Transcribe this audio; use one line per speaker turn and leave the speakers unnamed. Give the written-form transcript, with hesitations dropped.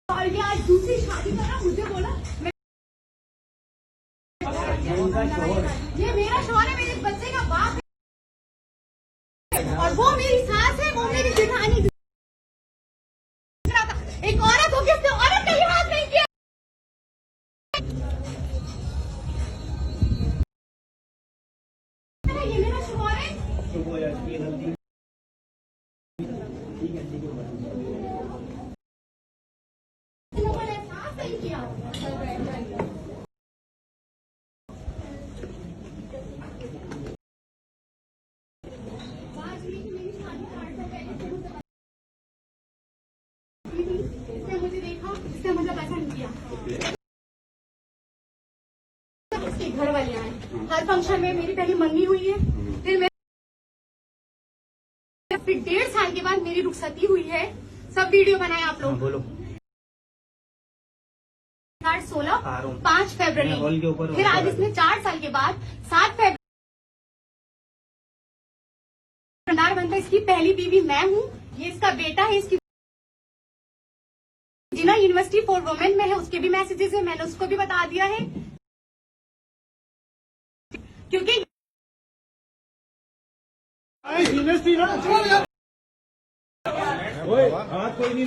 और ये आज दूसरी शादी करा, मुझे बोला ये मेरा शौहर है, मेरे बच्चे का बाप है और वो मेरी सास है, वो मेरी जेठानी। एक औरत हो के औरत का लिहाज नहीं किया। ये मेरा शौहर है। मुझे देखा, इसने मुझे पैसा नहीं दिया। इसके घर वाले आए, हर फंक्शन में मेरी पहले मंगनी हुई है, फिर 1.5 साल के बाद मेरी रुखसती हुई है। सब वीडियो बनाए आप लोग।
बोलो
16 5 फरवरी, फिर आज इसने 4 साल के बाद 7 फरवरी बनता। इसकी पहली बीवी मैं हूँ, ये इसका बेटा है। इसकी जिना यूनिवर्सिटी फॉर वुमेन में है, उसके भी मैसेजेस है, मैंने उसको भी बता दिया है क्योंकि
यूनिवर्सिटी ना कोई नहीं